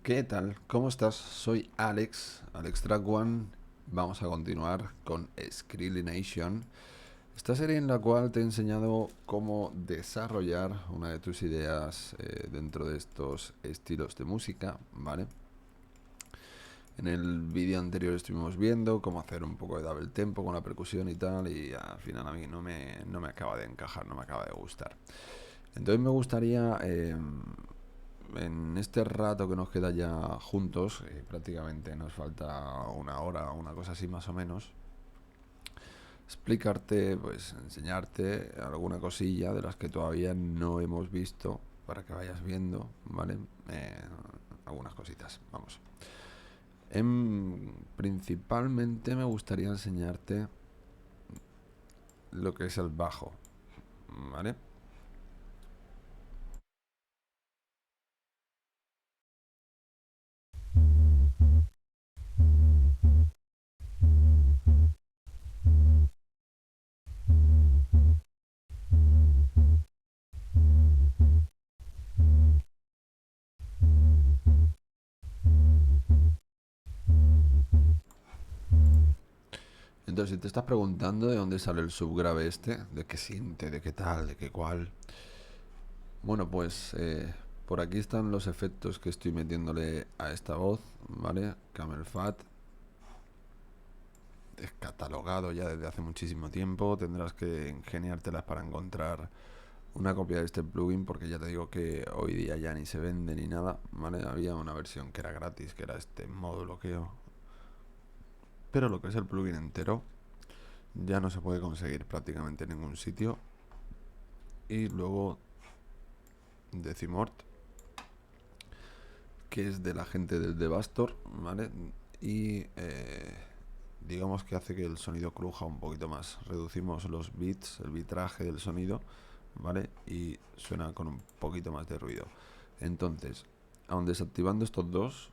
¿Qué tal? ¿Cómo estás? Soy Alex, Alex Track One. Vamos a continuar con Skrill Nation, esta serie en la cual te he enseñado cómo desarrollar una de tus ideas dentro de estos estilos de música, ¿vale? En el vídeo anterior estuvimos viendo cómo hacer un poco de double tempo con la percusión y tal, y al final a mí no me acaba de encajar, no me acaba de gustar. Entonces me gustaría en este rato que nos queda ya juntos, prácticamente nos falta una hora, una cosa así más o menos, explicarte, pues enseñarte alguna cosilla de las que todavía no hemos visto para que vayas viendo, ¿vale? Algunas cositas, vamos. Principalmente me gustaría enseñarte lo que es el bajo, ¿vale? Entonces, si te estás preguntando de dónde sale el subgrave este, de qué siente, de qué tal, de qué cual, bueno, pues por aquí están los efectos que estoy metiéndole a esta voz, ¿vale? Camel Fat, descatalogado ya desde hace muchísimo tiempo. Tendrás que ingeniártelas para encontrar una copia de este plugin, porque ya te digo que hoy día ya ni se vende ni nada, ¿vale? Había una versión que era gratis, que era este modo bloqueo, pero lo que es el plugin entero ya no se puede conseguir prácticamente en ningún sitio. Y luego Decimort, que es de la gente del Devastor, ¿vale? Y digamos que hace que el sonido cruja un poquito más. Reducimos los bits, el bitraje del sonido, ¿vale? Y suena con un poquito más de ruido. Entonces, aun desactivando estos dos,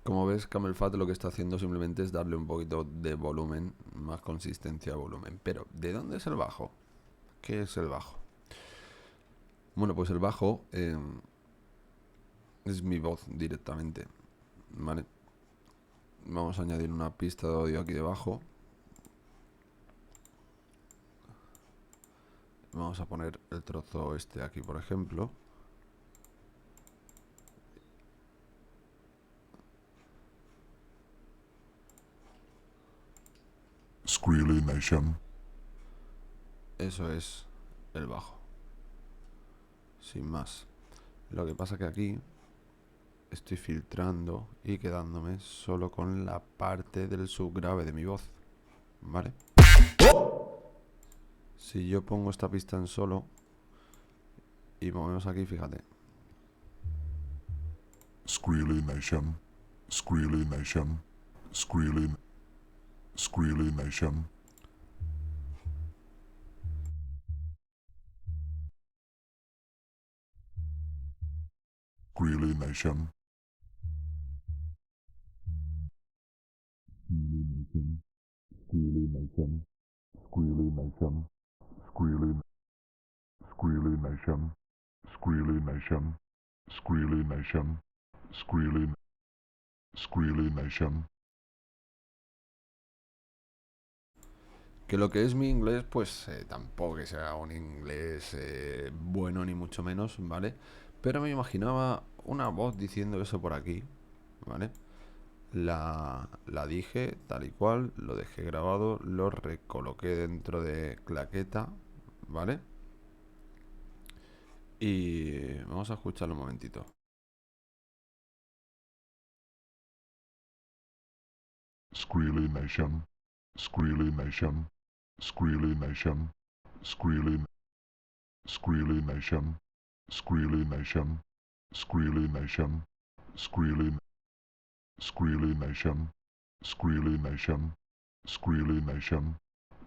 como ves, Camel Fat lo que está haciendo simplemente es darle un poquito de volumen, más consistencia a volumen. Pero, ¿de dónde es el bajo? ¿Qué es el bajo? Bueno, pues el bajo es mi voz directamente, ¿vale? Vamos a añadir una pista de audio aquí debajo. Vamos a poner el trozo este aquí, por ejemplo. Skrill Nation. Eso es el bajo, sin más. Lo que pasa que aquí estoy filtrando y quedándome solo con la parte del subgrave de mi voz, ¿vale? Si yo pongo esta pista en solo y movemos aquí, fíjate. Skrill Nation. Skrill Nation. Skrill. Skrill Nation. Skrill Nation. Skrill Nation. Skrill Nation. Skrill. Skrill Nation. Skrill Nation. Skrill Nation. Skrill. Skrill Nation. Que lo que es mi inglés, pues tampoco que sea un inglés bueno ni mucho menos, ¿vale? Pero me imaginaba una voz diciendo eso por aquí, ¿vale? La dije tal y cual, lo dejé grabado, lo recoloqué dentro de claqueta, ¿vale? Y vamos a escucharlo un momentito. Skrill Nation. Skrill Nation. Skrill Nation. Skrill. Skrill Nation. Skrill Nation. Skrill Nation. Skrill. Skrill Nation. Skrill Nation. Skrill Nation.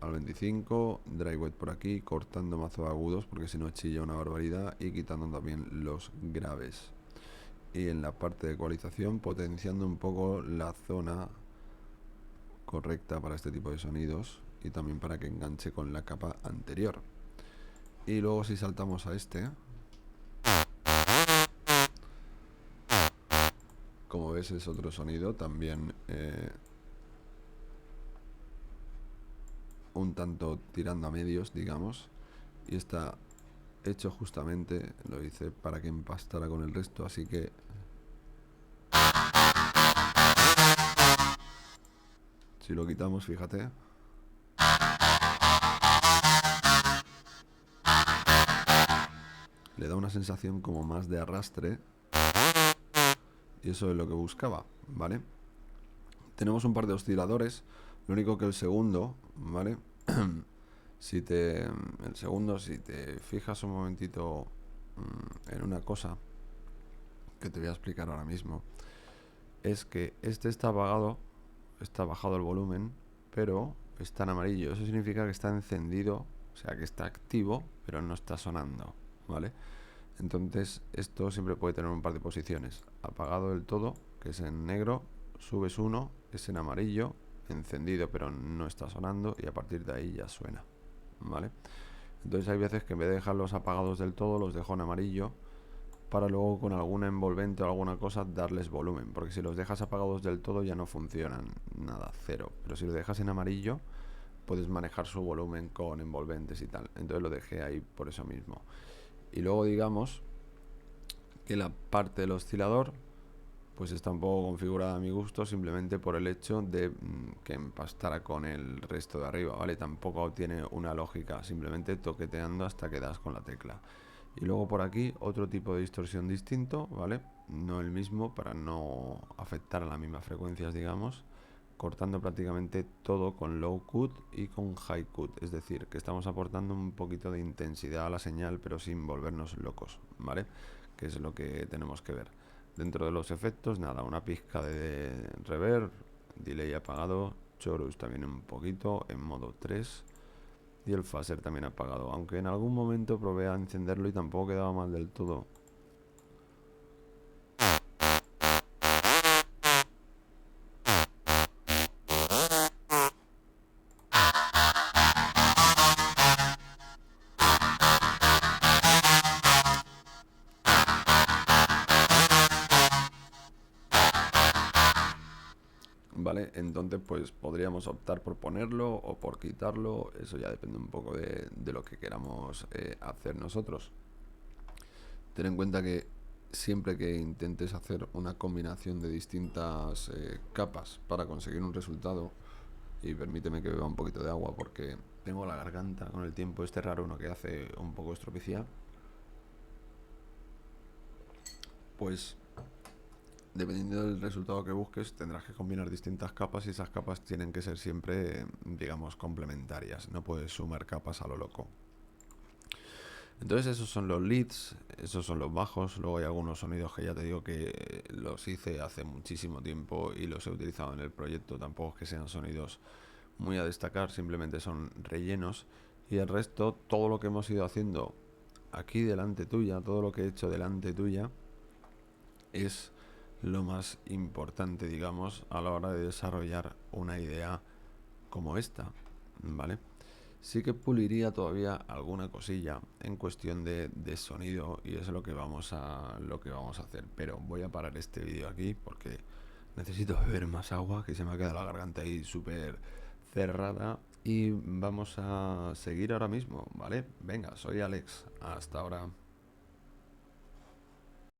al 25, dry wet por aquí, cortando mazo agudos porque si no chilla una barbaridad, y quitando también los graves. Y en la parte de ecualización potenciando un poco la zona correcta para este tipo de sonidos y también para que enganche con la capa anterior. Y luego si saltamos a este, como ves es otro sonido también un tanto tirando a medios, digamos, y está hecho justamente, lo hice para que empastara con el resto, así que si lo quitamos, fíjate, le da una sensación como más de arrastre, y eso es lo que buscaba, ¿vale? Tenemos un par de osciladores, lo único que el segundo, ¿vale? Si te fijas un momentito en una cosa que te voy a explicar ahora mismo, es que este está apagado, está bajado el volumen, pero está en amarillo. Eso significa que está encendido, o sea que está activo, pero no está sonando, ¿vale? Entonces esto siempre puede tener un par de posiciones. Apagado del todo, que es en negro, subes uno, es en amarillo, encendido pero no está sonando, y a partir de ahí ya suena, ¿vale? Entonces hay veces que en vez de dejarlos apagados del todo, los dejo en amarillo para luego con alguna envolvente o alguna cosa darles volumen, porque si los dejas apagados del todo ya no funcionan, nada, cero. Pero si lo dejas en amarillo puedes manejar su volumen con envolventes y tal. Entonces lo dejé ahí por eso mismo. Y luego digamos que la parte del oscilador pues está un poco configurada a mi gusto, simplemente por el hecho de que empastara con el resto de arriba, ¿vale? Tampoco tiene una lógica, simplemente toqueteando hasta que das con la tecla. Y luego por aquí otro tipo de distorsión distinto, ¿vale? No el mismo, para no afectar a las mismas frecuencias, digamos, cortando prácticamente todo con low cut y con high cut, es decir, que estamos aportando un poquito de intensidad a la señal, pero sin volvernos locos, ¿vale? Que es lo que tenemos que ver. Dentro de los efectos, nada, una pizca de reverb, delay apagado, chorus también un poquito, en modo 3, y el phaser también apagado, aunque en algún momento probé a encenderlo y tampoco quedaba mal del todo. ¿Vale? Entonces pues podríamos optar por ponerlo o por quitarlo, eso ya depende un poco de lo que queramos hacer nosotros. Ten en cuenta que siempre que intentes hacer una combinación de distintas capas para conseguir un resultado, y permíteme que beba un poquito de agua porque tengo la garganta con el tiempo este raro uno que hace un poco estropiciar, pues dependiendo del resultado que busques tendrás que combinar distintas capas, y esas capas tienen que ser siempre, digamos, complementarias, no puedes sumar capas a lo loco. Entonces esos son los leads, esos son los bajos. Luego hay algunos sonidos que ya te digo que los hice hace muchísimo tiempo y los he utilizado en el proyecto. Tampoco es que sean sonidos muy a destacar, simplemente son rellenos. Y el resto, todo lo que hemos ido haciendo aquí delante tuya, todo lo que he hecho delante tuya, es lo más importante, digamos, a la hora de desarrollar una idea como esta, ¿vale? Sí que puliría todavía alguna cosilla en cuestión de sonido, y eso es lo que vamos a hacer. Pero voy a parar este vídeo aquí porque necesito beber más agua, que se me ha quedado la garganta ahí súper cerrada, y vamos a seguir ahora mismo, ¿vale? Venga, soy Alex, hasta ahora.